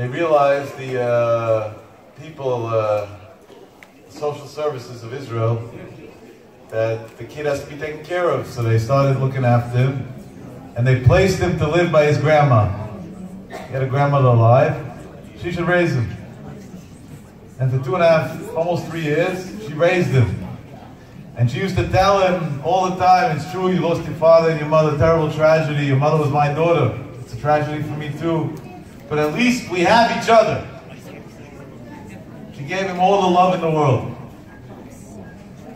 they realized the social services of Israel, that the kid has to be taken care of. So they started looking after him, and they placed him to live by his grandma. He had a grandmother alive. She should raise him. And for 2.5, almost 3 years, she raised him. And she used to tell him all the time, it's true, you lost your father and your mother, terrible tragedy. Your mother was my daughter. It's a tragedy for me too. But at least we have each other. She gave him all the love in the world.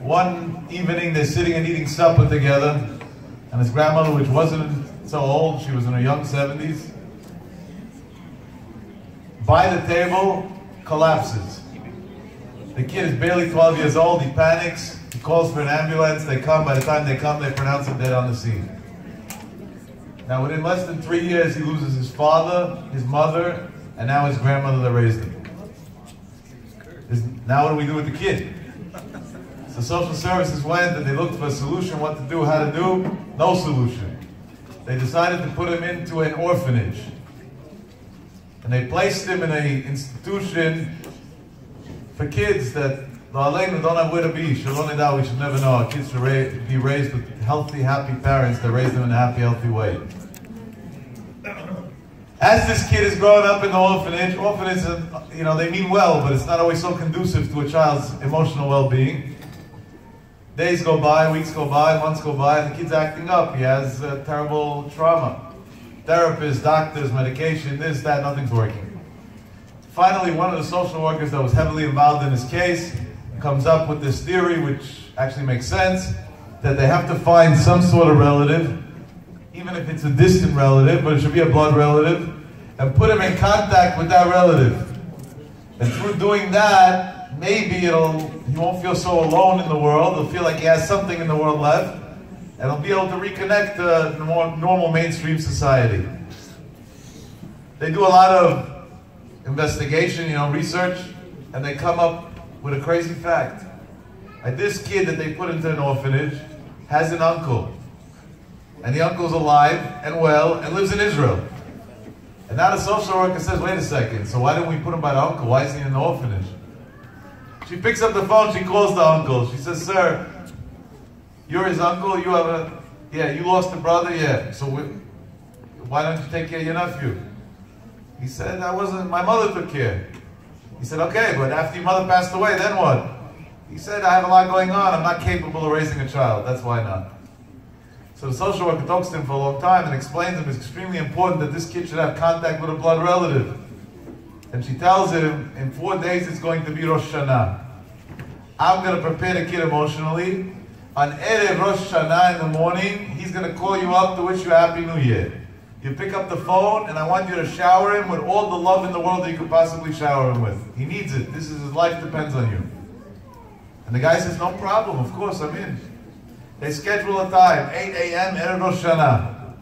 One evening, they're sitting and eating supper together, and his grandmother, which wasn't so old, she was in her young 70s, by the table, collapses. The kid is barely 12 years old, he panics, he calls for an ambulance, they come, by the time they come, they pronounce him dead on the scene. Now within less than 3 years, he loses his father, his mother, and now his grandmother that raised him. Now what do we do with the kid? So social services went and they looked for a solution, what to do, how to do, no solution. They decided to put him into an orphanage. And they placed him in an institution for kids that don't have where to be. We should never know. Our kids should be raised with healthy, happy parents that raise them in a happy, healthy way. As this kid is growing up in the orphanage, they mean well, but it's not always so conducive to a child's emotional well-being. Days go by, weeks go by, months go by, and the kid's acting up. He has terrible trauma. Therapists, doctors, medication, this, that, nothing's working. Finally, one of the social workers that was heavily involved in his case comes up with this theory, which actually makes sense, that they have to find some sort of relative, even if it's a distant relative, but it should be a blood relative, and put him in contact with that relative. And through doing that, maybe he won't feel so alone in the world. He'll feel like he has something in the world left, and he'll be able to reconnect to the more normal mainstream society. They do a lot of investigation, research, and they come up with a crazy fact. Like this kid that they put into an orphanage has an uncle, and the uncle's alive and well and lives in Israel. And now the social worker says, wait a second, so why didn't we put him by the uncle? Why is he in an orphanage? She picks up the phone, she calls the uncle. She says, sir, you're his uncle, you lost a brother, yeah. So why don't you take care of your nephew? He said, my mother took care. He said, okay, but after your mother passed away, then what? He said, I have a lot going on, I'm not capable of raising a child, that's why not. So the social worker talks to him for a long time and explains to him it's extremely important that this kid should have contact with a blood relative. And she tells him, in 4 days it's going to be Rosh Hashanah. I'm going to prepare the kid emotionally. On Erev Rosh Hashanah in the morning, he's going to call you up to wish you a Happy New Year. You pick up the phone, and I want you to shower him with all the love in the world that you could possibly shower him with. He needs it. His life depends on you. And the guy says, no problem, of course, I'm in. They schedule a time, 8 a.m., Erev Rosh Hashanah.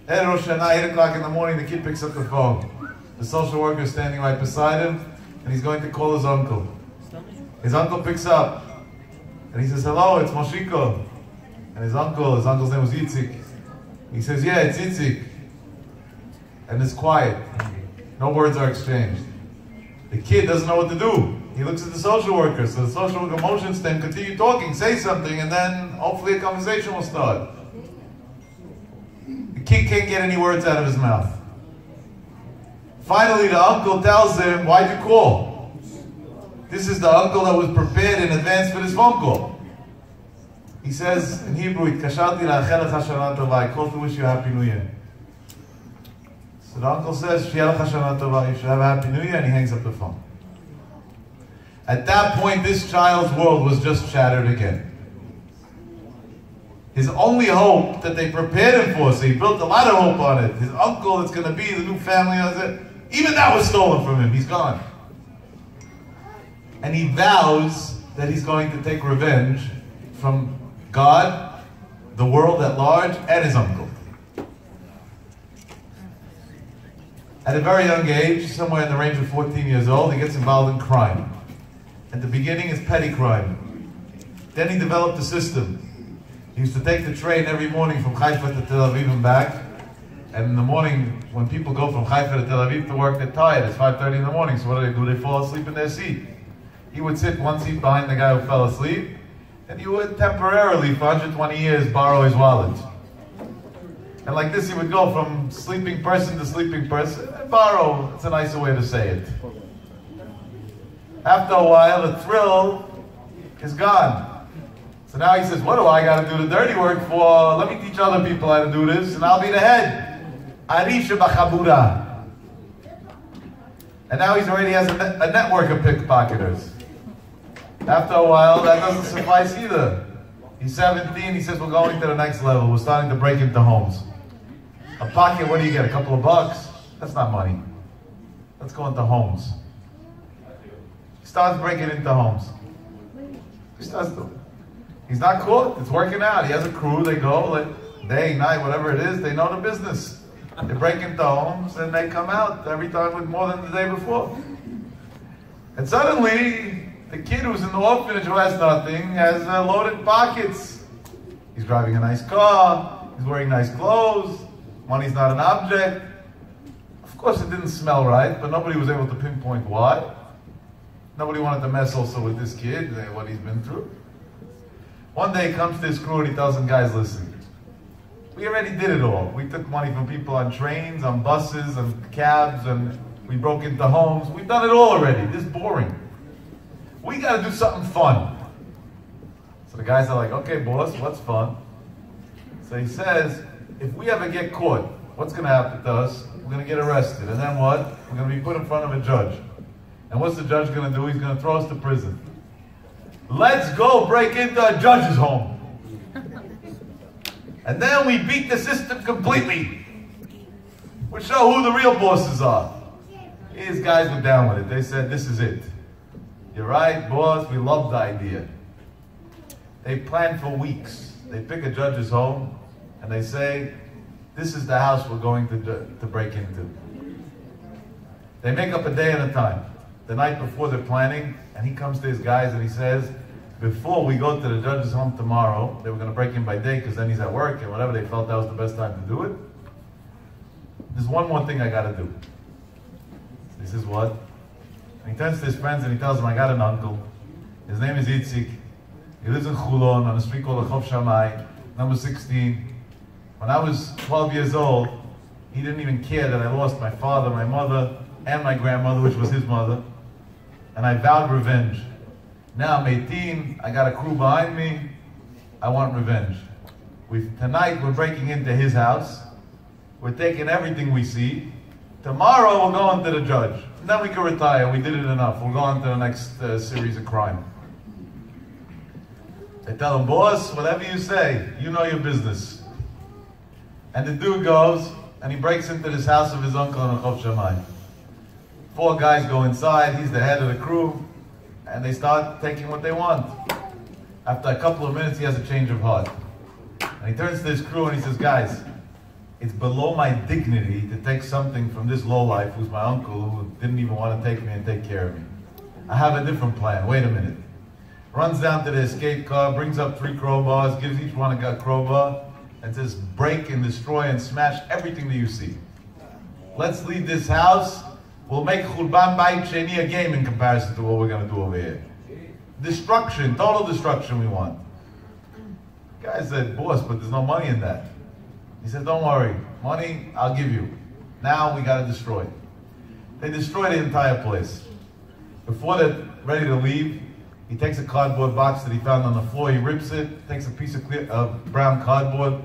Erev Rosh Hashanah, 8 o'clock in the morning, the kid picks up the phone. The social worker is standing right beside him, and he's going to call his uncle. His uncle picks up, and he says, hello, it's Moshiko. And his uncle's name was Itzik. He says, yeah, it's Itzik. And it's quiet. No words are exchanged. The kid doesn't know what to do. He looks at the social worker, so the social worker motions to him, continue talking, say something, and then hopefully a conversation will start. The kid can't get any words out of his mouth. Finally, the uncle tells him, why'd you call? This is the uncle that was prepared in advance for this phone call. He says in Hebrew, I called to wish you a Happy New Year. So the uncle says, you should have a Happy New Year, and he hangs up the phone. At that point, this child's world was just shattered again. His only hope that they prepared him for, so he built a lot of hope on it. His uncle that's going to be the new family, even that was stolen from him. He's gone. And he vows that he's going to take revenge from God, the world at large, and his uncle. At a very young age, somewhere in the range of 14 years old, he gets involved in crime. At the beginning, it's petty crime. Then he developed a system. He used to take the train every morning from Haifa to Tel Aviv and back, And in the morning, when people go from Haifa to Tel Aviv to work, they're tired. It's 5:30 in the morning, so what do? They fall asleep in their seat. He would sit one seat behind the guy who fell asleep, and he would temporarily, for 120 years, borrow his wallet. And like this, he would go from sleeping person to sleeping person, and borrow. It's a nicer way to say it. After a while, the thrill is gone. So now he says, what do I got to do the dirty work for? Let me teach other people how to do this, and I'll be the head. Arisha b'chabura. And now he already has a network of pickpocketers. After a while, that doesn't suffice either. He's 17, he says, we're going to the next level. We're starting to break into homes. A pocket, what do you get, a couple of bucks? That's not money. Let's go into homes. He starts breaking into homes. He starts doing. He's not caught, it's working out. He has a crew, they go, like, day, night, whatever it is, they know the business. They break into homes and they come out every time with more than the day before. And suddenly, the kid who's in the orphanage who has nothing has loaded pockets. He's driving a nice car, he's wearing nice clothes, money's not an object. Of course it didn't smell right, but nobody was able to pinpoint why. Nobody wanted to mess also with this kid, what he's been through. One day he comes to his crew and he tells them, guys, listen, we already did it all. We took money from people on trains, on buses, on cabs, and we broke into homes. We've done it all already. This is boring. We got to do something fun. So the guys are like, okay, boss, what's fun? So he says, if we ever get caught, what's going to happen to us? We're going to get arrested. And then what? We're going to be put in front of a judge. And what's the judge going to do? He's going to throw us to prison. Let's go break into a judge's home. And then we beat the system completely. We show who the real bosses are. These guys were down with it. They said, this is it. You're right, boss, we love the idea. They plan for weeks. They pick a judge's home and they say, this is the house we're going to break into. They make up a day and a time. The night before they're planning, and he comes to his guys and he says, before we go to the judge's home tomorrow, they were going to break in by day because then he's at work and whatever, they felt that was the best time to do it. There's one more thing I got to do. He says, what? And he turns to his friends and he tells them, I got an uncle. His name is Itzik. He lives in Chulon on a street called Chov Shammai, number 16. When I was 12 years old, he didn't even care that I lost my father, my mother, and my grandmother, which was his mother. And I vowed revenge. Now I'm 18, I got a crew behind me, I want revenge. Tonight we're breaking into his house, we're taking everything we see. Tomorrow we're going to the judge. And then we can retire, we did it enough. We'll go on to the next series of crime. They tell him, boss, whatever you say, you know your business. And the dude goes, and he breaks into this house of his uncle in Chov Shammai. 4 guys go inside, he's the head of the crew, and they start taking what they want. After a couple of minutes, he has a change of heart. And he turns to his crew and he says, guys, it's below my dignity to take something from this lowlife who's my uncle who didn't even want to take me and take care of me. I have a different plan. Wait a minute. Runs down to the escape car, brings up 3 crowbars, gives each one a crowbar, and says, break and destroy and smash everything that you see. Let's leave this house. We'll make Churban Bayit Sheni a game in comparison to what we're going to do over here. Destruction, total destruction we want. The guy said, boss, but there's no money in that. He said, don't worry, money I'll give you. Now we got to destroy. They destroy the entire place. Before they're ready to leave, he takes a cardboard box that he found on the floor, he rips it, takes a piece of brown cardboard,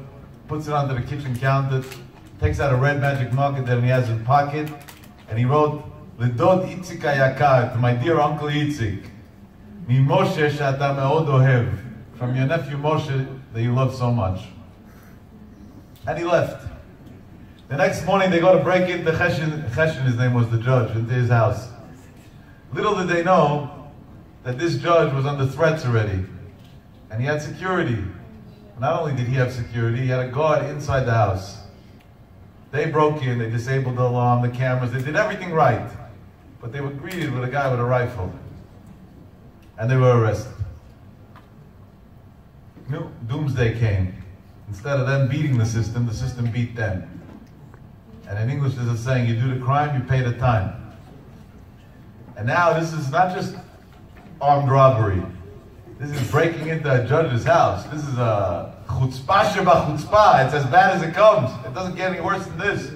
puts it onto the kitchen counter, takes out a red magic marker that he has in his pocket, and he wrote, L'dod Itzik HaYakar, to my dear Uncle Itzik, Mi Moshe she'ata me'od ohev, from your nephew Moshe that you love so much. And he left. The next morning they go to break into Cheshin, his name was the judge, into his house. Little did they know that this judge was under threats already. And he had security. Not only did he have security, he had a guard inside the house. They broke in, they disabled the alarm, the cameras, they did everything right. But they were greeted with a guy with a rifle. And they were arrested. Doomsday came. Instead of them beating the system beat them. And in English there's a saying, you do the crime, you pay the time. And now this is not just armed robbery. This is breaking into a judge's house. This is a chutzpah sheba chutzpah. It's as bad as it comes. It doesn't get any worse than this.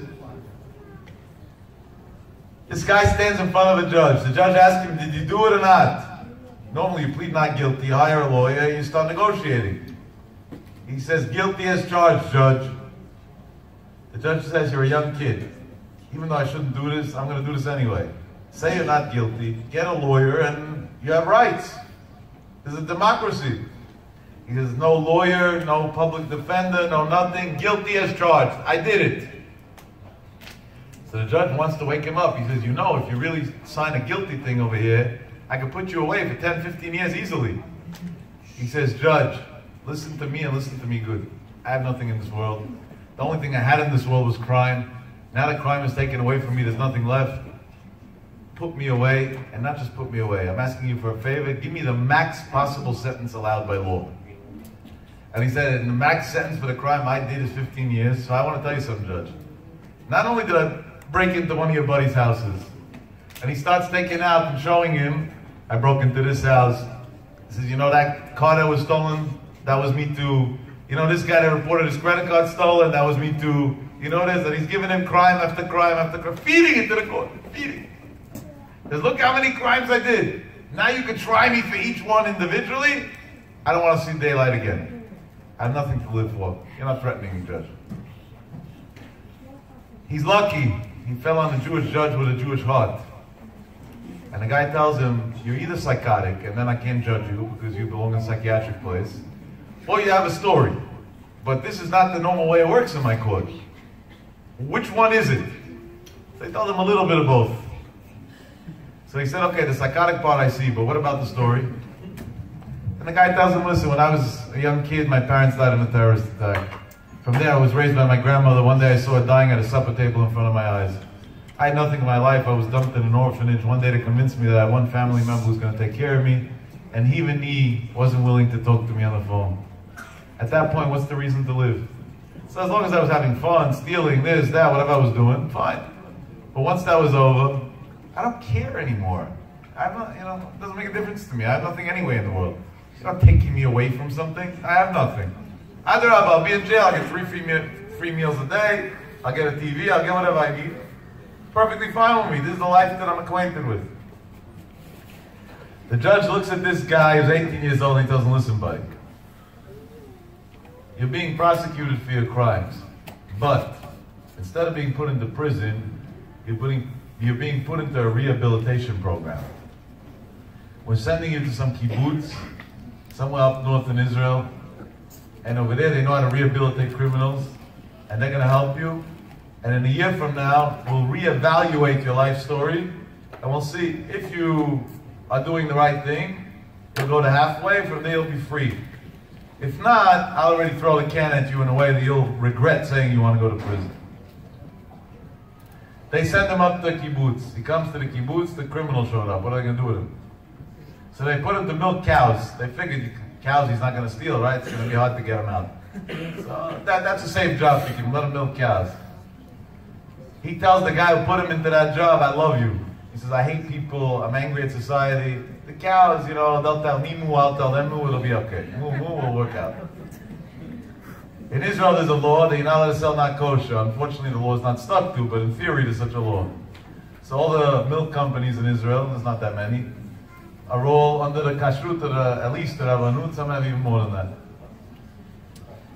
This guy stands in front of a judge. The judge asks him, did you do it or not? Normally you plead not guilty, you hire a lawyer, and you start negotiating. He says, guilty as charged, judge. The judge says, you're a young kid. Even though I shouldn't do this, I'm going to do this anyway. Say you're not guilty, get a lawyer, and you have rights. This is a democracy. He says, no lawyer, no public defender, no nothing, guilty as charged. I did it. So the judge wants to wake him up. He says, you know, if you really sign a guilty thing over here, I could put you away for 10, 15 years easily. He says, judge, listen to me and listen to me good. I have nothing in this world. The only thing I had in this world was crime. Now that crime is taken away from me, there's nothing left. Put me away, and not just put me away. I'm asking you for a favor. Give me the max possible sentence allowed by law. And he said, the max sentence for the crime I did is 15 years. So I want to tell you something, Judge. Not only did I break into one of your buddies' houses, and he starts taking out and showing him, I broke into this house. He says, you know that car that was stolen? That was me too. You know this guy that reported his credit card stolen? That was me too. You know this? And he's giving him crime after crime after crime, feeding it to the court, feeding it. Says, look how many crimes I did. Now you can try me for each one individually. I don't want to see daylight again. I have nothing to live for. You're not threatening me, Judge. He's lucky. He fell on a Jewish judge with a Jewish heart. And the guy tells him, you're either psychotic, and then I can't judge you because you belong in a psychiatric place, or you have a story. But this is not the normal way it works in my court. Which one is it? So he told him a little bit of both. So he said, okay, the psychotic part I see, but what about the story? And the guy tells him, listen, when I was a young kid, my parents died in a terrorist attack. From there, I was raised by my grandmother. One day I saw her dying at a supper table in front of my eyes. I had nothing in my life. I was dumped in an orphanage. One day they convinced me that I had one family member who was going to take care of me, and even he wasn't willing to talk to me on the phone. At that point, what's the reason to live? So as long as I was having fun, stealing, this, that, whatever I was doing, fine. But once that was over, I don't care anymore. I'm not, it doesn't make a difference to me. I have nothing anyway in the world. You're not taking me away from something. I have nothing. Either I'll be in jail, I'll get free meals a day, I'll get a TV, I'll get whatever I need. Perfectly fine with me. This is the life that I'm acquainted with. The judge looks at this guy who's 18 years old and he tells him, listen, buddy, you're being prosecuted for your crimes, but instead of being put into prison, you're being put into a rehabilitation program. We're sending you to some kibbutz, somewhere up north in Israel, and over there they know how to rehabilitate criminals, and they're going to help you. And in a year from now, we'll reevaluate your life story, and we'll see if you are doing the right thing. You'll go to halfway, from there you'll be free. If not, I'll already throw the can at you in a way that you'll regret saying you want to go to prison. They send him up to the kibbutz. He comes to the kibbutz, the criminal showed up. What are they going to do with him? So they put him to milk cows. They figured cows he's not going to steal, right? It's going to be hard to get him out. So that's a safe job for him. Let him milk cows. He tells the guy who put him into that job, I love you. He says, I hate people. I'm angry at society. The cows, they'll tell me moo, I'll tell them moo, it'll be okay. Moo will work out. In Israel, there's a law that you're not allowed to sell not kosher. Unfortunately, the law is not stuck to, but in theory, there's such a law. So all the milk companies in Israel, there's not that many, are all under the kashrut, at least the rabbanut, some have even more than that.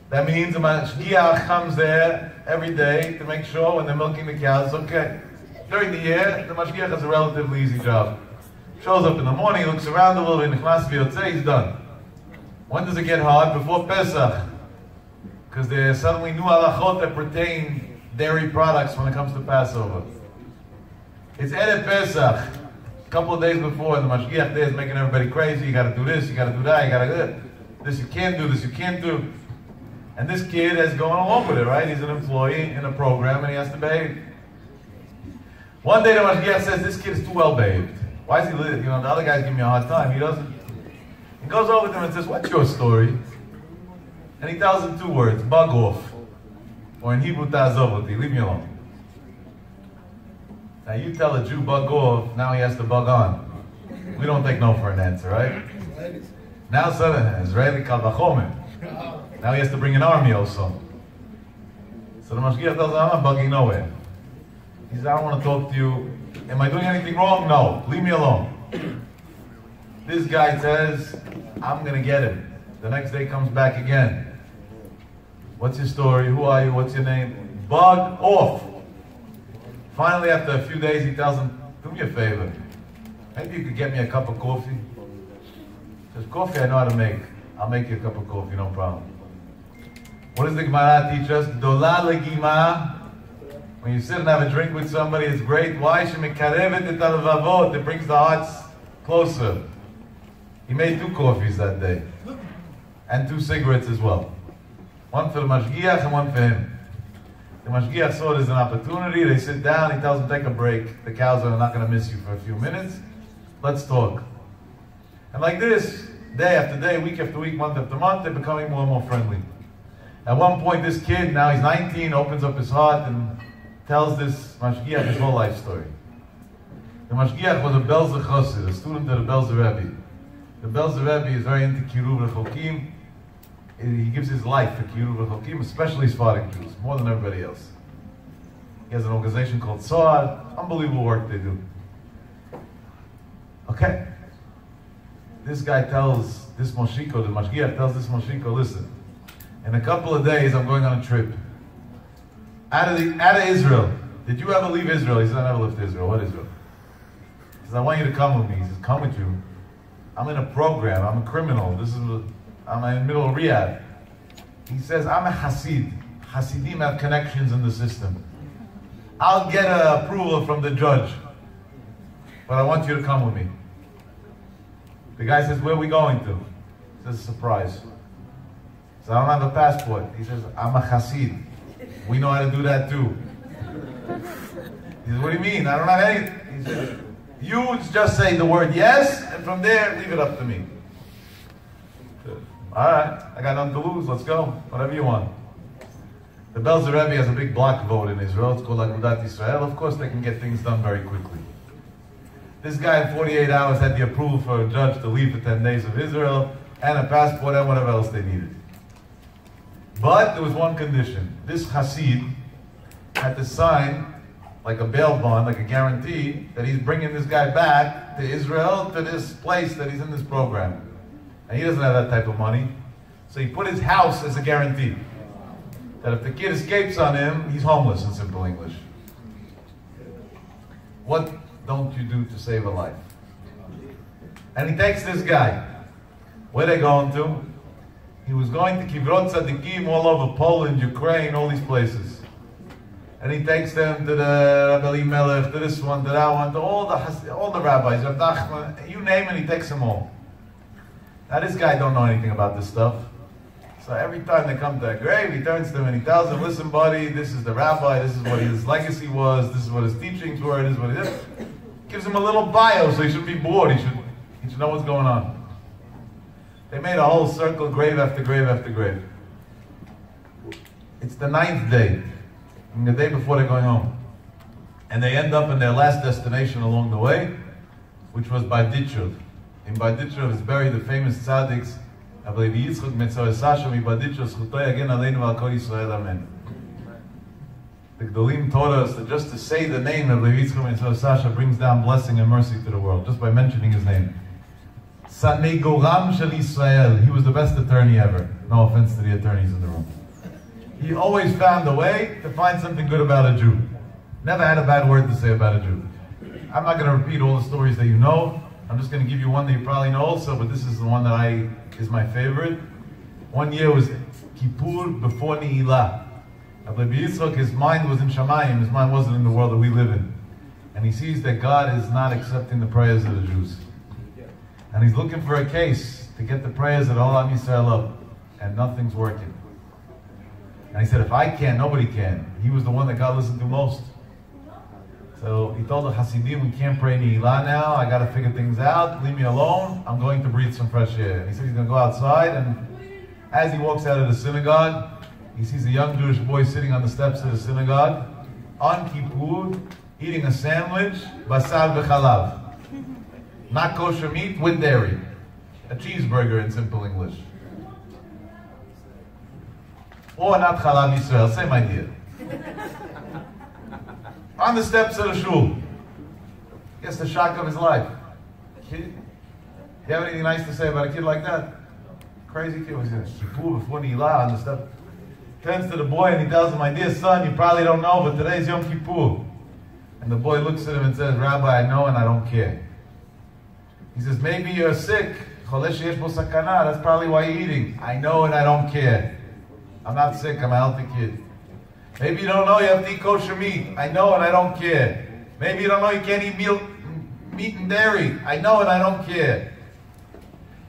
That means the mashgiach comes there every day to make sure when they're milking the cows, okay. During the year, the mashgiach has a relatively easy job. Shows up in the morning, looks around a little bit, he's done. When does it get hard? Before Pesach. Because there's suddenly new halachot that pertain dairy products when it comes to Passover. It's Erev Pesach. A couple of days before, and the mashgiach there is making everybody crazy. You got to do this, you got to do that, you got to do this. You can't do, this you can't do. And this kid is going along with it, right? He's an employee in a program and he has to behave. One day the mashgiach says, this kid is too well behaved. Why is he live? The other guys give me a hard time. He doesn't. He goes over to him and says, what's your story? And he tells him two words, bug off. Or in Hebrew, ta'azov oti, leave me alone. Now you tell a Jew bug off, now he has to bug on. We don't take no for an answer, right? Now suddenly, Israeli kal vachomer. Now he has to bring an army also. So the Mashgiach tells him, I'm not bugging nowhere. He says, I don't want to talk to you. Am I doing anything wrong? No. Leave me alone. This guy says, I'm going to get him. The next day comes back again. What's your story? Who are you? What's your name? Bug off. Finally, after a few days, he tells him, do me a favor. Maybe you could get me a cup of coffee. He says, coffee I know how to make. I'll make you a cup of coffee, no problem. What does the Gemara teach us? Dola legima. When you sit and have a drink with somebody, it's great. Why? It brings the hearts closer. He made 2 coffees that day. And 2 cigarettes as well. One for the Mashgiach and one for him. The Mashgiach saw it as an opportunity. They sit down. He tells them, take a break. The cows are not going to miss you for a few minutes. Let's talk. And like this, day after day, week after week, month after month, they're becoming more and more friendly. At one point, this kid, now he's 19, opens up his heart and tells this Mashgiach his whole life story. The Mashgiach was a Belzer Chassid, a student of the Belzer Rebbe. The Belzer Rebbe is very into Kiruv Rechokim. He gives his life for Kiruv Rechokim, especially Sephardic Jews, more than everybody else. He has an organization called Tzad. Unbelievable work they do. Okay. This guy tells this Moshiko, the Mashgiach tells this Moshiko, listen, in a couple of days I'm going on a trip. Out of Israel. Did you ever leave Israel? He said, I never left Israel. What Israel? He said, I want you to come with me. He says, come with you. I'm in a program. I'm a criminal. I'm in the middle of Riyadh. He says, I'm a Hasid. Hasidim have connections in the system. I'll get approval from the judge. But I want you to come with me. The guy says, where are we going to? He says, surprise. He says, I don't have a passport. He says, I'm a Hasid. We know how to do that too. He says, what do you mean? I don't have anything. He says, you just say the word yes, and from there, leave it up to me. All right, I got nothing to lose. Let's go. Whatever you want. The Belzer Rebbe has a big block vote in Israel. It's called Agudat Yisrael. Of course, they can get things done very quickly. This guy in 48 hours had the approval for a judge to leave for 10 days of Israel, and a passport and whatever else they needed. But there was one condition. This Hasid had to sign like a bail bond, like a guarantee, that he's bringing this guy back to Israel, to this place that he's in this program. And he doesn't have that type of money. So he put his house as a guarantee. That if the kid escapes on him, he's homeless in simple English. What don't you do to save a life? And he takes this guy. Where they going to? He was going to Kivrot Tzadikim all over Poland, Ukraine, all these places. And he takes them to the Rabbi Melave, to this one, to that one, to all the rabbis, Rav Nachman, you name it, he takes them all. Now this guy don't know anything about this stuff. So every time they come to a grave, he turns to them and he tells them, listen buddy, this is the rabbi, this is what his legacy was, this is what his teachings were, this is what he did. Gives him a little bio so he shouldn't be bored, he should know what's going on. They made a whole circle, grave after grave after grave. It's the 9th day, the day before they're going home. And they end up in their last destination along the way, which was Badichov. In Badichov is buried the famous tzaddiks, Rabbi Yitzchak Metzor Sasha, Badichov, Zchutay Yagen Aleinu Al Kol Yisrael, Amen. The Gdolim taught us that just to say the name of Rabbi Yitzchak Metzor Sasha brings down blessing and mercy to the world, just by mentioning his name. Sanegoram Shel Yisrael. He was the best attorney ever. No offense to the attorneys in the room. He always found a way to find something good about a Jew. Never had a bad word to say about a Jew. I'm not going to repeat all the stories that you know. I'm just going to give you one that you probably know also, but this is the one that is my favorite. One year was Kippur before Ne'ilah. Rabbi Yitzchak, his mind was in Shamayim. His mind wasn't in the world that we live in. And he sees that God is not accepting the prayers of the Jews. And he's looking for a case to get the prayers of all Am Yisrael up. And nothing's working. And he said, if I can, nobody can. He was the one that God listened to most. So he told the Hasidim, we can't pray Ne'ilah now. I got to figure things out. Leave me alone. I'm going to breathe some fresh air. And he said he's going to go outside. And as he walks out of the synagogue, he sees a young Jewish boy sitting on the steps of the synagogue on Kippur eating a sandwich, basar v'chalav. Not kosher meat with dairy. A cheeseburger in simple English. Or not Chalav Yisrael, same idea. On the steps of the shul. Gets the shock of his life. Kid, you have anything nice to say about a kid like that? Crazy kid was in Kippur before Neilah on the step. Turns to the boy and he tells him, my dear son, you probably don't know, but today's Yom Kippur. And the boy looks at him and says, Rabbi, I know and I don't care. He says, maybe you're sick. That's probably why you're eating. I know and I don't care. I'm not sick, I'm a healthy kid. Maybe you don't know you have to eat kosher meat. I know and I don't care. Maybe you don't know you can't eat meat and dairy. I know and I don't care.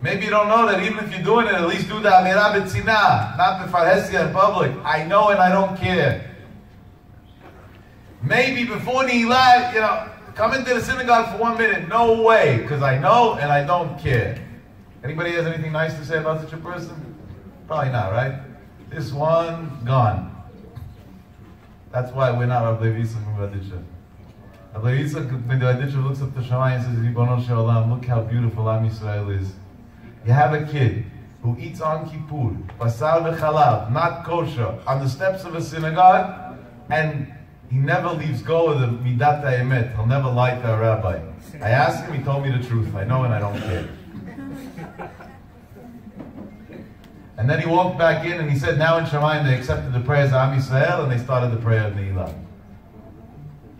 Maybe you don't know that even if you're doing it, at least do the Amirah B'Tzinah, not the Farhesia in public. I know and I don't care. Maybe before Neilah, come into the synagogue for 1 minute. No way, because I know and I don't care. Anybody has anything nice to say about such a person? Probably not, right? This one, gone. That's why we're not Rav Yitzchak Midvaditcha. Rav Yitzchak Midvaditcha looks up to Shammai and says, Ribono Shel Olam, look how beautiful Am Yisrael is. You have a kid who eats on Kippur, basar v'chalav, not kosher, on the steps of a synagogue, and he never leaves go of the midat ha'emet. He'll never lie to a rabbi. I asked him, he told me the truth. I know and I don't care. And then he walked back in and he said, now in Shemayim they accepted the prayers of Am Yisrael and they started the prayer of Neilah.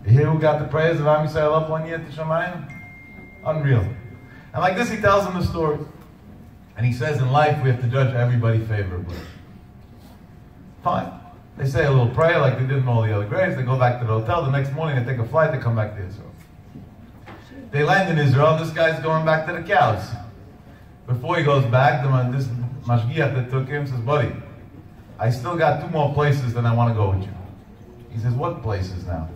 You hear who got the prayers of Am Yisrael up 1 year to Shemayim? Unreal. And like this he tells them the story. And he says in life we have to judge everybody favorably. Fine. They say a little prayer like they did in all the other graves. They go back to the hotel. The next morning they take a flight. They come back to Israel. They land in Israel. This guy's going back to the cows. Before he goes back, this mashgiach that took him says, buddy, I still got 2 more places that I want to go with you. He says, what places now?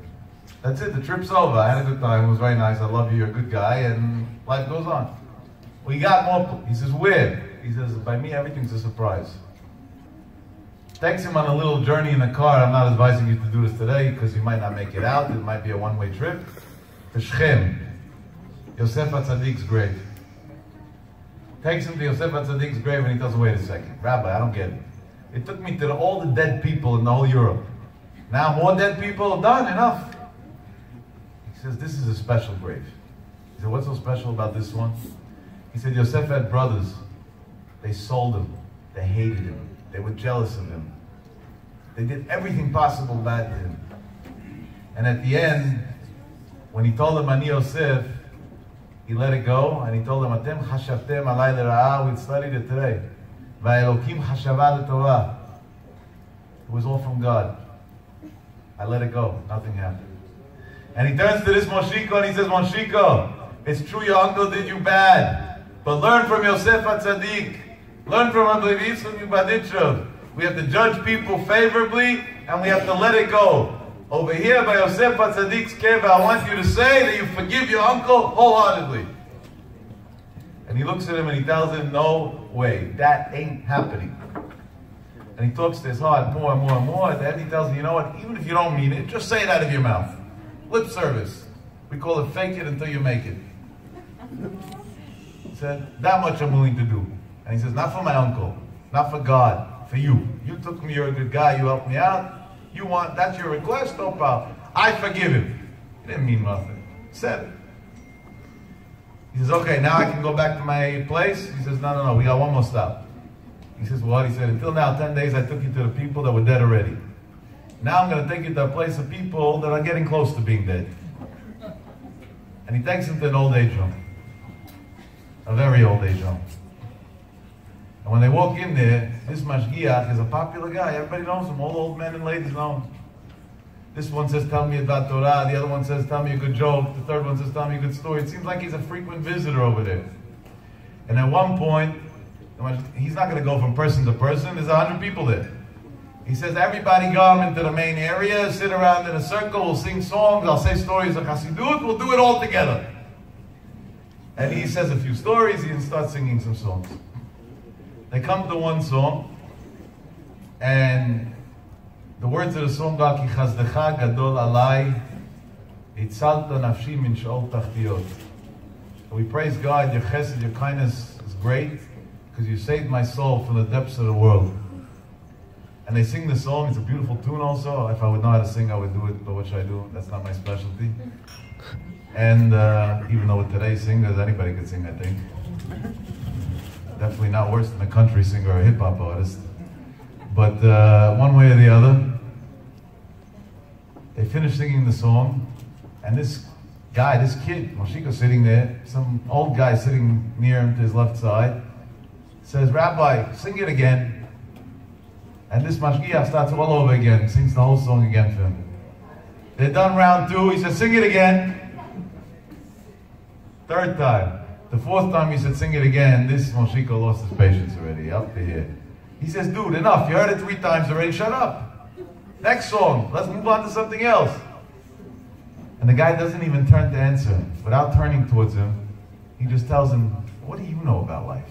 That's it. The trip's over. I had a good time. It was very nice. I love you. You're a good guy. And life goes on. We got more. He says, where? He says, by me, everything's a surprise. Takes him on a little journey in the car. I'm not advising you to do this today because you might not make it out. It might be a one-way trip. To Shechem, Yosef HaTzadik's grave. Takes him to Yosef HaTzadik's grave and he tells him, wait a second, Rabbi, I don't get it. It took me to all the dead people in the whole Europe. Now more dead people are done, enough. He says, this is a special grave. He said, what's so special about this one? He said, Yosef had brothers. They sold him. They hated him. They were jealous of him. They did everything possible bad to him. And at the end, when he told them, Ani Yosef, he let it go, and he told them, Atem chashavtem alay lera'ah, we studied it today. Va'elokim chashava l'tovah. It was all from God. I let it go. Nothing happened. And he turns to this Moshiko and he says, Moshiko, it's true your uncle did you bad, but learn from Yosef HaTzadik. Learn from Rav Yitzchak Midvaditcha. We have to judge people favorably, and we have to let it go. Over here by Yosef HaTzadik's keva, I want you to say that you forgive your uncle wholeheartedly. And he looks at him and he tells him, no way, that ain't happening. And he talks to his heart more and more and more. At the end he tells him, you know what, even if you don't mean it, just say it out of your mouth. Lip service. We call it fake it until you make it. He said, that much I'm willing to do. And he says, not for my uncle, not for God, for you. You took me, you're a good guy, you helped me out. You want, that's your request? No problem. I forgive him. He didn't mean nothing. He said it. He says, okay, now I can go back to my place? He says, no, we got one more stop. He says, what? He said, until now, 10 days I took you to the people that were dead already. Now I'm going to take you to a place of people that are getting close to being dead. And he takes him to an old age home. A very old age home. And when they walk in there, this mashgiach is a popular guy. Everybody knows him. All the old men and ladies know him. This one says, tell me about Torah. The other one says, tell me a good joke. The third one says, tell me a good story. It seems like he's a frequent visitor over there. And at one point, he's not going to go from person to person. There's 100 people there. He says, everybody come into the main area, sit around in a circle, we'll sing songs, I'll say stories of Chassidut, we'll do it all together. And he says a few stories, he starts singing some songs. They come to one song, and the words of the song are, Ki chazdecha gadol alai, Itzalta nafshi min sh'ol tachtiyot. We praise God, your chesed, your kindness is great, because you saved my soul from the depths of the world. And they sing the song, it's a beautiful tune also. If I would know how to sing, I would do it, but what should I do? That's not my specialty. And even though with today's singers, anybody could sing, I think. Definitely not worse than a country singer or a hip-hop artist. But one way or the other, they finished singing the song, and this guy, this kid, Moshiko, sitting there, some old guy sitting near him to his left side, says, Rabbi, sing it again. And this mashgiach starts all over again, sings the whole song again for him. They're done round two, he says, sing it again. Third time. The fourth time he said, sing it again. This Moshiko lost his patience already, up to here. He says, dude, enough, you heard it 3 times already, shut up. Next song, let's move on to something else. And the guy doesn't even turn to answer. Without turning towards him, he just tells him, what do you know about life?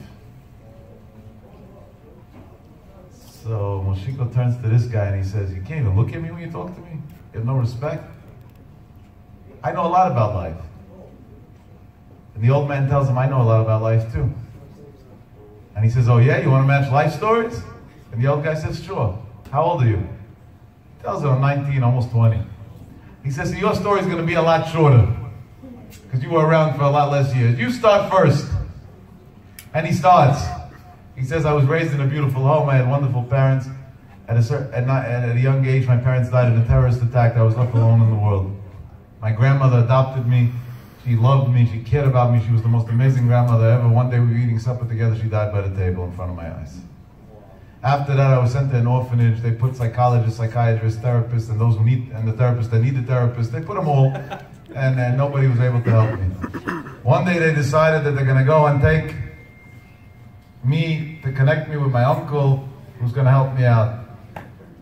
So Moshiko turns to this guy and he says, you can't even look at me when you talk to me? You have no respect? I know a lot about life. And the old man tells him, I know a lot about life too. And he says, oh yeah, you want to match life stories? And the old guy says, sure. How old are you? He tells him, I'm 19, almost 20. He says, so your story's going to be a lot shorter, because you were around for a lot less years. You start first. And he starts. He says, I was raised in a beautiful home. I had wonderful parents. At a young age, my parents died in a terrorist attack. I was left alone in the world. My grandmother adopted me. She loved me. She cared about me. She was the most amazing grandmother ever. One day we were eating supper together. She died by the table in front of my eyes. After that, I was sent to an orphanage. They put psychologists, psychiatrists, therapists, and those who need, and the therapists that need the therapist, they put them all, and nobody was able to help me. One day they decided that they're going to go and take me to connect me with my uncle, who's going to help me out.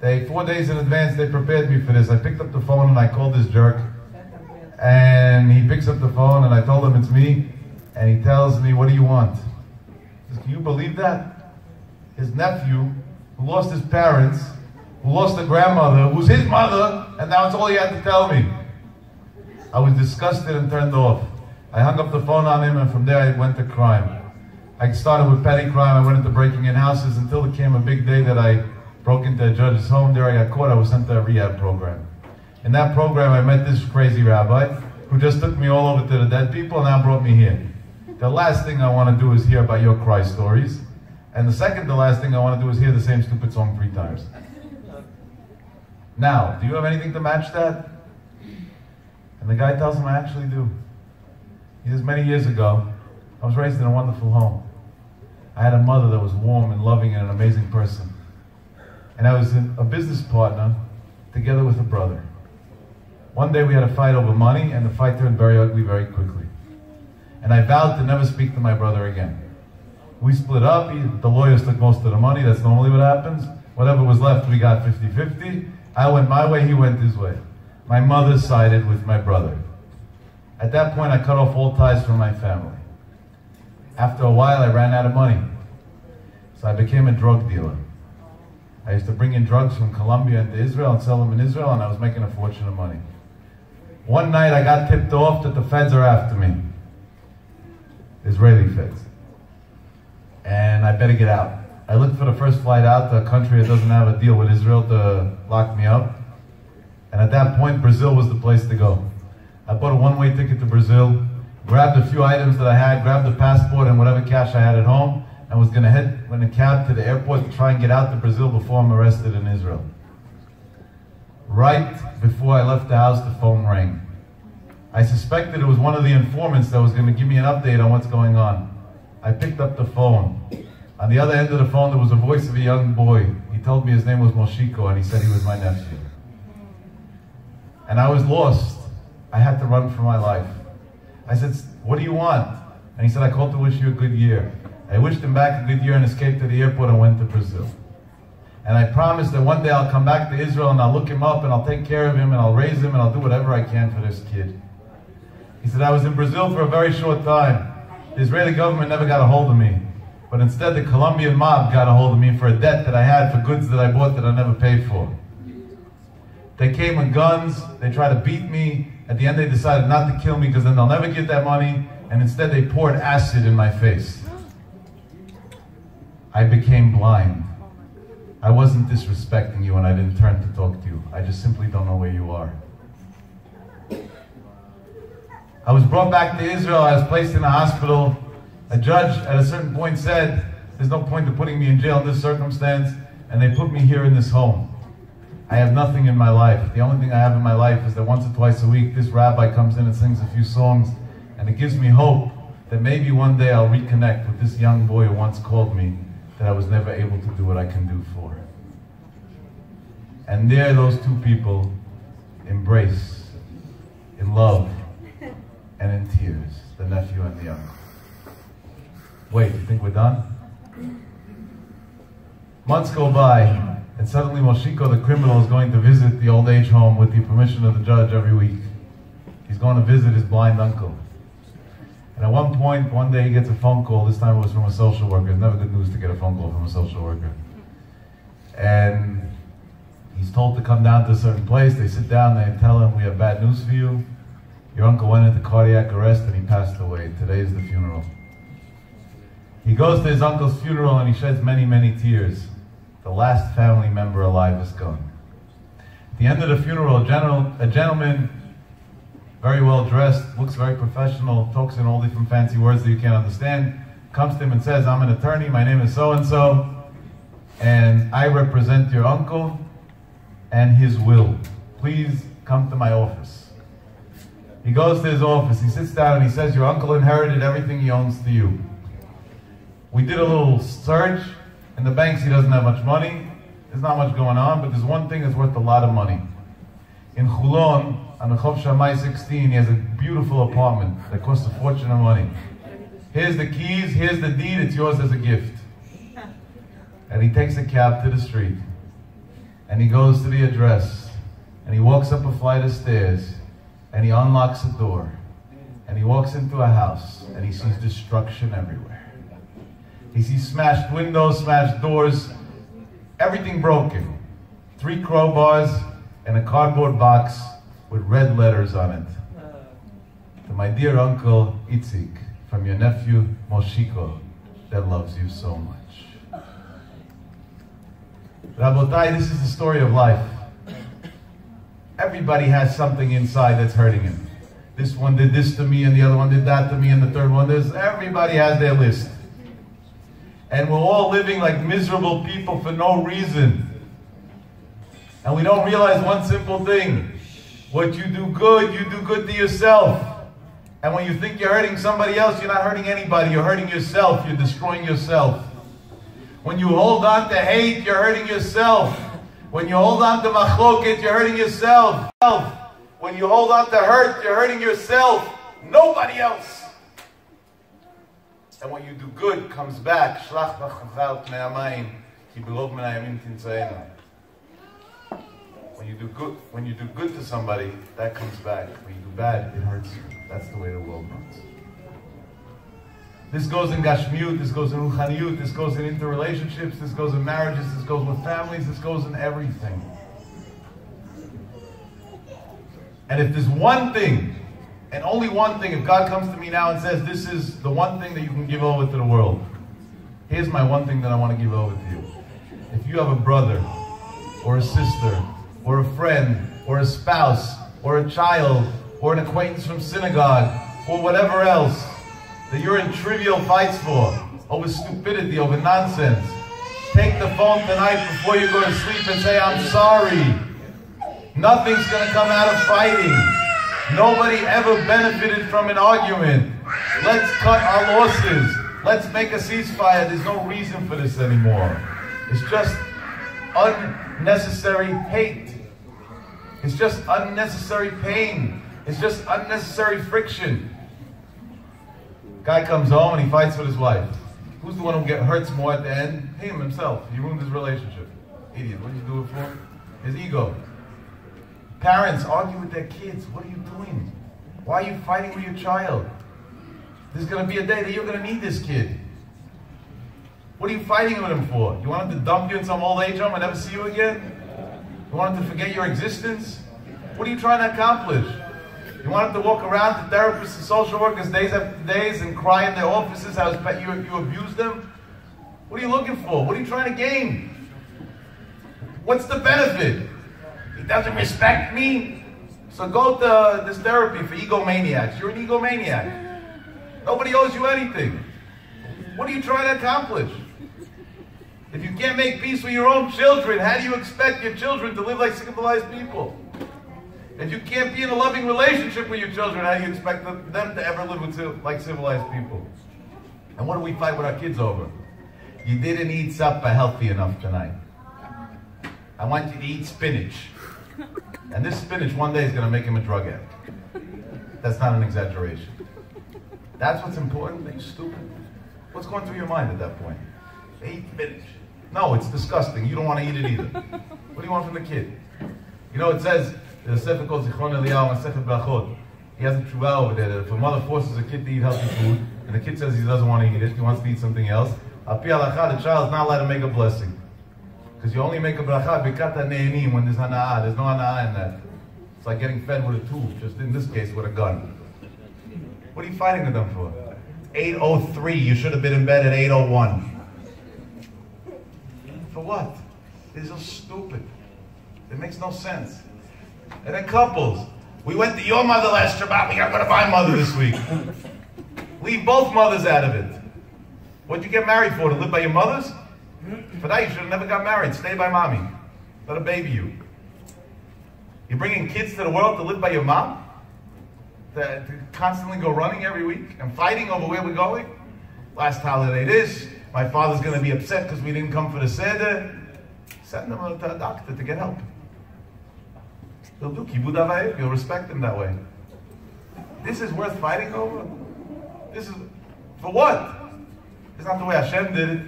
4 days in advance, they prepared me for this. I picked up the phone and I called this jerk, and he picks up the phone and I told him it's me, and he tells me, what do you want? He says, can you believe that? His nephew, who lost his parents, who lost a grandmother, who's his mother, and now it's all he had to tell me. I was disgusted and turned off. I hung up the phone on him, and from there I went to crime. I started with petty crime. I went into breaking in houses until it came a big day that I broke into a judge's home. There I got caught. I was sent to a rehab program. In that program, I met this crazy rabbi who just took me all over to the dead people and now brought me here. The last thing I want to do is hear about your cry stories. And the second to last thing I want to do is hear the same stupid song 3 times. Now, do you have anything to match that? And the guy tells him, I actually do. He says, many years ago, I was raised in a wonderful home. I had a mother that was warm and loving and an amazing person. And I was a business partner together with a brother. One day we had a fight over money, and the fight turned very ugly very quickly. And I vowed to never speak to my brother again. We split up. The lawyers took most of the money. That's normally what happens. Whatever was left, we got 50-50. I went my way, he went his way. My mother sided with my brother. At that point, I cut off all ties from my family. After a while, I ran out of money. So I became a drug dealer. I used to bring in drugs from Colombia into Israel and sell them in Israel, and I was making a fortune of money. One night, I got tipped off that the feds are after me. Israeli feds. And I better get out. I looked for the first flight out to a country that doesn't have a deal with Israel to lock me up. And at that point, Brazil was the place to go. I bought a one-way ticket to Brazil, grabbed a few items that I had, grabbed the passport and whatever cash I had at home, and was going to head in a cab to the airport to try and get out to Brazil before I'm arrested in Israel. Right before I left the house, the phone rang. I suspected it was one of the informants that was going to give me an update on what's going on. I picked up the phone. On the other end of the phone, there was a voice of a young boy. He told me his name was Moshiko, and he said he was my nephew. And I was lost. I had to run for my life. I said, what do you want? And he said, I called to wish you a good year. I wished him back a good year and escaped to the airport and went to Brazil. And I promised that one day I'll come back to Israel and I'll look him up and I'll take care of him and I'll raise him and I'll do whatever I can for this kid. He said, I was in Brazil for a very short time. The Israeli government never got a hold of me. But instead the Colombian mob got a hold of me for a debt that I had for goods that I bought that I never paid for. They came with guns, they tried to beat me, At the end, they decided not to kill me because then they'll never get that money, and instead they poured acid in my face. I became blind. I wasn't disrespecting you and I didn't turn to talk to you. I just simply don't know where you are. I was brought back to Israel. I was placed in a hospital. A judge at a certain point said, there's no point to putting me in jail in this circumstance, and they put me here in this home. I have nothing in my life. The only thing I have in my life is that once or twice a week, this rabbi comes in and sings a few songs, and it gives me hope that maybe one day I'll reconnect with this young boy who once called me that I was never able to do what I can do for. And there those two people embrace in love and in tears, the nephew and the uncle. Wait, you think we're done? Months go by, and suddenly Moshiko, the criminal, is going to visit the old age home with the permission of the judge every week. He's going to visit his blind uncle. And at one point, one day he gets a phone call. This time it was from a social worker. It's never good news to get a phone call from a social worker. And he's told to come down to a certain place. They sit down, they tell him, we have bad news for you. Your uncle went into cardiac arrest and he passed away. Today is the funeral. He goes to his uncle's funeral and he sheds many, many tears. The last family member alive is gone. At the end of the funeral, a gentleman, very well dressed, looks very professional, talks in all different fancy words that you can't understand, comes to him and says, I'm an attorney, my name is so-and-so, and I represent your uncle and his will. Please come to my office. He goes to his office, he sits down and he says, your uncle inherited everything he owns to you. We did a little search. In the banks he doesn't have much money. There's not much going on, but there's one thing that's worth a lot of money. In Chulon, on the Chov Shammai 16, he has a beautiful apartment that costs a fortune of money. Here's the keys, here's the deed, it's yours as a gift. And he takes a cab to the street. And he goes to the address. And he walks up a flight of stairs. And he unlocks a door. And he walks into a house. And he sees destruction everywhere. He sees smashed windows, smashed doors, everything broken. 3 crowbars and a cardboard box with red letters on it. To my dear uncle Itzik, from your nephew Moshiko, that loves you so much. Rabotai, this is the story of life. Everybody has something inside that's hurting him. This one did this to me, and the other one did that to me, and the third one this. Everybody has their list. And we're all living like miserable people for no reason. And we don't realize one simple thing. What you do good to yourself. And when you think you're hurting somebody else, you're not hurting anybody. You're hurting yourself. You're destroying yourself. When you hold on to hate, you're hurting yourself. When you hold on to machloket, you're hurting yourself. When you hold on to hurt, you're hurting yourself. Nobody else. And when you do good, comes back. When you do good to somebody, that comes back. When you do bad, it hurts you. That's the way the world runs. This goes in Gashmiut, this goes in Ruchaniyut, this goes in interrelationships, this goes in marriages, this goes with families, this goes in everything. And if there's one thing, and only one thing, if God comes to me now and says, this is the one thing that you can give over to the world, here's my one thing that I want to give over to you. If you have a brother, or a sister, or a friend, or a spouse, or a child, or an acquaintance from synagogue, or whatever else, that you're in trivial fights for, over stupidity, over nonsense, take the phone tonight before you go to sleep and say, I'm sorry. Nothing's going to come out of fighting. Nobody ever benefited from an argument. Let's cut our losses. Let's make a ceasefire. There's no reason for this anymore. It's just unnecessary hate. It's just unnecessary pain. It's just unnecessary friction. Guy comes home and he fights with his wife. Who's the one who hurts more at the end? Him himself. He ruined his relationship. Idiot. What did you do it for? His ego. Parents argue with their kids. What are you doing? Why are you fighting with your child? There's going to be a day that you're going to need this kid. What are you fighting with him for? You want him to dump you in some old age home and never see you again? You want him to forget your existence? What are you trying to accomplish? You want them to walk around to therapists and social workers days after days and cry in their offices how you abuse them? What are you looking for? What are you trying to gain? What's the benefit? He doesn't respect me. So go to this therapy for egomaniacs. You're an egomaniac. Nobody owes you anything. What are you trying to accomplish? If you can't make peace with your own children, how do you expect your children to live like civilized people? If you can't be in a loving relationship with your children, how do you expect them to ever live like civilized people? And what do we fight with our kids over? You didn't eat supper healthy enough tonight. I want you to eat spinach. And this spinach one day is going to make him a drug addict. That's not an exaggeration. That's what's important? Are you stupid? What's going through your mind at that point? Eat spinach. No, it's disgusting. You don't want to eat it either. What do you want from the kid? You know, it says, there's a sefer called Zichron Eliyahu and Sechet Brachot. He has a tshuva over there that if a mother forces a kid to eat healthy food, and the kid says he doesn't want to eat it, he wants to eat something else, al pi halakha, the child is not allowed to make a blessing. Because you only make a bracha b'kata ne'enim when there's hana'ah. There's no hana'ah in that. It's like getting fed with a tube, just in this case with a gun. What are you fighting with them for? 8:03, you should have been in bed at 8:01. For what? It's so stupid. It makes no sense. And then couples. We went to your mother last Shabbat, we got to go to my mother this week. Leave both mothers out of it. What'd you get married for? To live by your mothers? For that you should have never got married. Stay by mommy. Let her baby you. You're bringing kids to the world to live by your mom? To constantly go running every week and fighting over where we're going? Last holiday this. My father's going to be upset because we didn't come for the Seder. Send them to a doctor to get help. They'll do kibud avayim. You'll respect them that way. This is worth fighting over? This is, for what? It's not the way Hashem did it.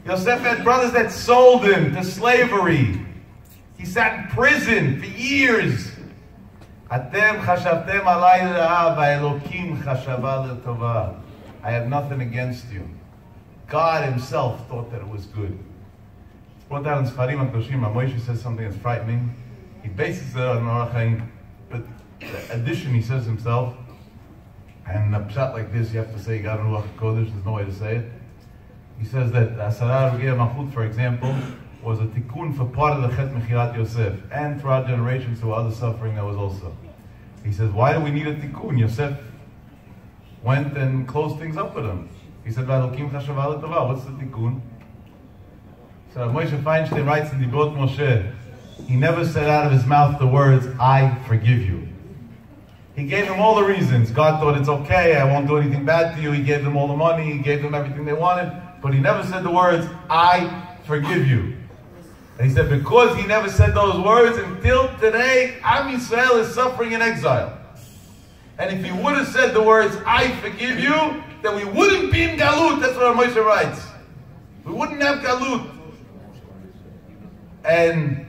Yosef had brothers that sold him to slavery. He sat in prison for years. Atem chashavtem alay le'ah va'elokim chashava le'tovah. I have nothing against you. God himself thought that it was good. It's brought down in Sfarim HaKadoshim. Moshe says something that's frightening. He bases it on Orach Chaim, but the addition he says himself, and a pshat like this you have to say God in Ruach HaKodesh, there's no way to say it. He says that Asara Rugei Malchut, for example, was a tikkun for part of the Chet Mechirat Yosef, and throughout generations through other suffering that was also. He says, why do we need a tikkun? Yosef went and closed things up with him. He said, V'alokim chashava l'tova. What's the tikkun? So Moshe Feinstein writes in Divrot Moshe, he never said out of his mouth the words, I forgive you. He gave them all the reasons. God thought it's okay, I won't do anything bad to you. He gave them all the money, he gave them everything they wanted, but he never said the words, I forgive you. And he said, because he never said those words, until today, Am Yisrael is suffering in exile. And if he would have said the words, I forgive you, then we wouldn't be in Galut. That's what Moshe writes. We wouldn't have Galut. And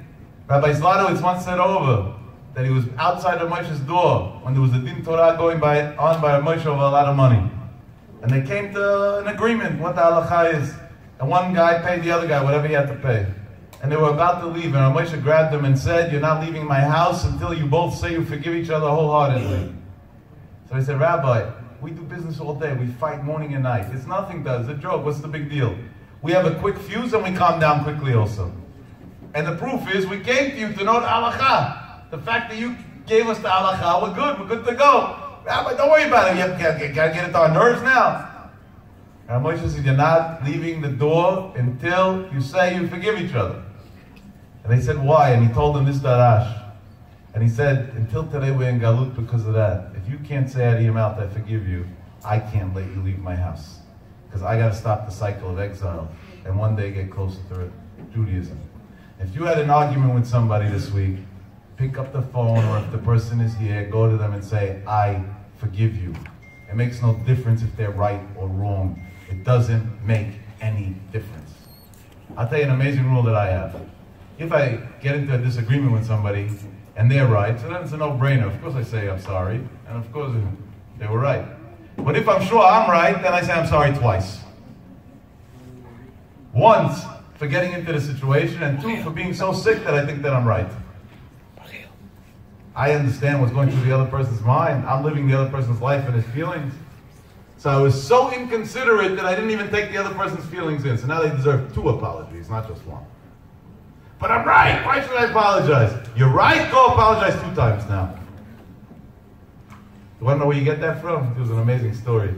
Rabbi Zlotowitz once said over that he was outside of Moshe's door when there was a din Torah going on by Moshe over a lot of money. And they came to an agreement what the halacha is. And one guy paid the other guy whatever he had to pay. And they were about to leave, and Moshe grabbed them and said, you're not leaving my house until you both say you forgive each other wholeheartedly. So he said, Rabbi, we do business all day. We fight morning and night. It's nothing to us. It's a joke. What's the big deal? We have a quick fuse and we calm down quickly also. And the proof is we came to you to know the halacha. The fact that you gave us the halacha, we're good. We're good to go. Rabbi, don't worry about it. You got to get it to our nerves now. And Moshe said, you're not leaving the door until you say you forgive each other. And they said, why? And he told them this darash. And he said, until today we're in Galut because of that. If you can't say out of your mouth, I forgive you, I can't let you leave my house. Because I got to stop the cycle of exile and one day get closer to Judaism. If you had an argument with somebody this week, pick up the phone, or if the person is here, go to them and say, I forgive you. It makes no difference if they're right or wrong. It doesn't make any difference. I'll tell you an amazing rule that I have. If I get into a disagreement with somebody and they're right, so then it's a no-brainer. Of course I say I'm sorry, and of course they were right. But if I'm sure I'm right, then I say I'm sorry twice. Once, for getting into the situation, and two, for being so sick that I think that I'm right. I understand what's going through the other person's mind. I'm living the other person's life and his feelings. So I was so inconsiderate that I didn't even take the other person's feelings in. So now they deserve 2 apologies, not just 1. But I'm right. Why should I apologize? You're right. Go apologize 2 times now. You want to know where you get that from? It was an amazing story.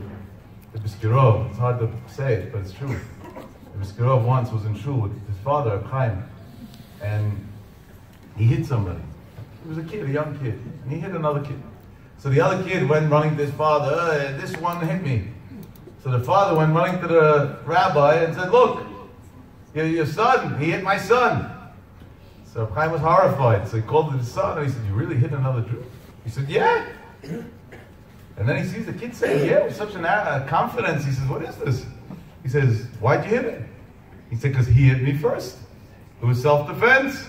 The Biskirov, it's hard to say it, but it's true. The Biskirov once was in shul with his father, Chaim, and he hit somebody. He was a kid, a young kid, and he hit another kid. So the other kid went running to his father, this one hit me. So the father went running to the rabbi and said, look, your son, he hit my son. So Chaim was horrified. So he called his son and he said, you really hit another Jew? He said, yeah. And then he sees the kid saying, yeah, with such a confidence. He says, what is this? He says, why'd you hit him? He said, because he hit me first. It was self-defense.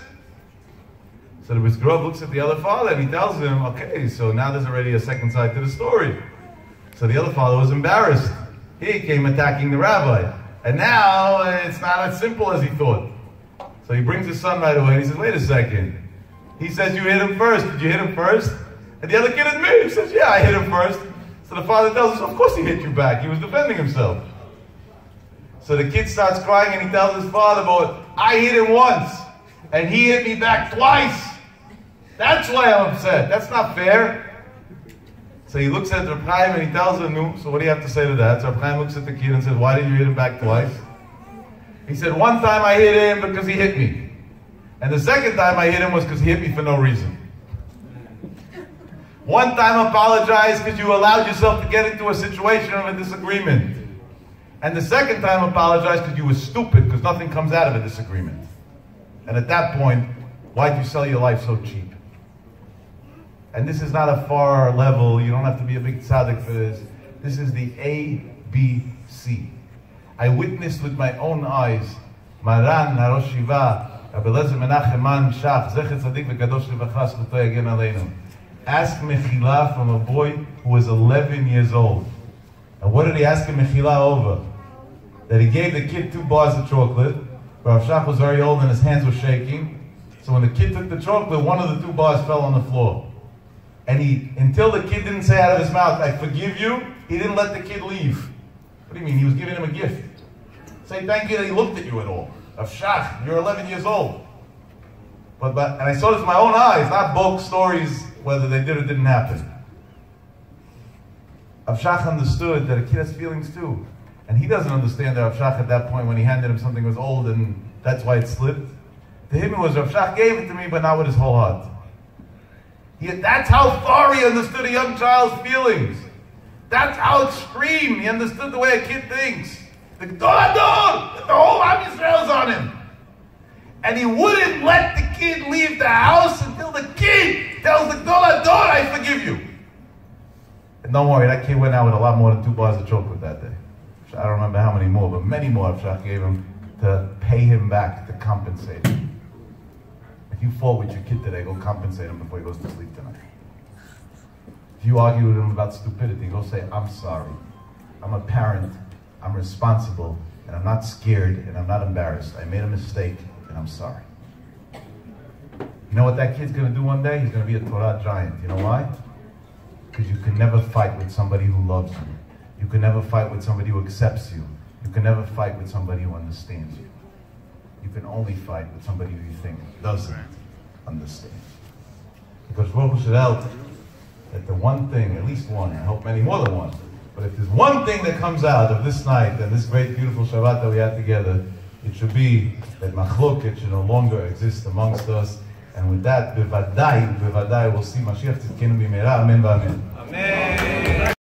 So the Biskirov looks at the other father and he tells him, okay, so now there's already a second side to the story. So the other father was embarrassed. He came attacking the rabbi. And now it's not as simple as he thought. So he brings his son right away and he says, wait a second. He says, you hit him first. Did you hit him first? And the other kid admits, he says, yeah, I hit him first. So the father tells us, of course he hit you back. He was defending himself. So the kid starts crying and he tells his father, but I hit him once and he hit me back twice. That's why I'm upset. That's not fair. So he looks at Reb Chaim and he tells him, no, so what do you have to say to that? So Reb Chaim looks at the kid and says, why did you hit him back twice? He said, one time I hit him because he hit me. And the second time I hit him was because he hit me for no reason. One time apologize because you allowed yourself to get into a situation of a disagreement. And the second time apologize because you were stupid because nothing comes out of a disagreement. And at that point, why'd you sell your life so cheap? And this is not a far level, you don't have to be a big tzaddik for this. This is the ABC. I witnessed with my own eyes, Maran Harosh Shiva, Rabbi Eliezer Menachem Man Shach, Zecher Tzadik V'Kadosh Livachas Zchuto Yagen Aleinu. Ask Mechila from a boy who was 11 years old. And what did he ask him Mechila over? That he gave the kid 2 bars of chocolate. Rav Shach was very old and his hands were shaking. So when the kid took the chocolate, one of the 2 bars fell on the floor. And until the kid didn't say out of his mouth, I forgive you, he didn't let the kid leave. What do you mean? He was giving him a gift. Say thank you that he looked at you at all. Rav Shach, you're 11 years old. And I saw this with my own eyes, not books, stories, whether they did or didn't happen. Rav Shach understood that a kid has feelings too. And he doesn't understand that Rav Shach at that point when he handed him something was old and that's why it slipped. To him it was Rav Shach gave it to me but not with his whole heart. That's how far he understood a young child's feelings. That's how extreme he understood the way a kid thinks. The whole Am Yisrael's on him. And he wouldn't let the kid leave the house until the kid tells the Gadol Hador, I forgive you. And don't worry, that kid went out with a lot more than 2 bars of chocolate that day. I don't remember how many more, but many more Shach gave him to pay him back, to compensate him. If you fought with your kid today, go compensate him before he goes to sleep tonight. If you argue with him about stupidity, go say, I'm sorry. I'm a parent, I'm responsible, and I'm not scared, and I'm not embarrassed. I made a mistake, and I'm sorry. You know what that kid's going to do one day? He's going to be a Torah giant. You know why? Because you can never fight with somebody who loves you. You can never fight with somebody who accepts you. You can never fight with somebody who understands you. You can only fight with somebody who you think doesn't understand. Because Baruch should help that the one thing, at least one, I hope many more than one, but if there's one thing that comes out of this night and this great beautiful Shabbat that we had together, it should be that machloket should no longer exist amongst us. And with that, bevadai, we'll see Mashiach Tzidkenu b'meira, amen v'amen.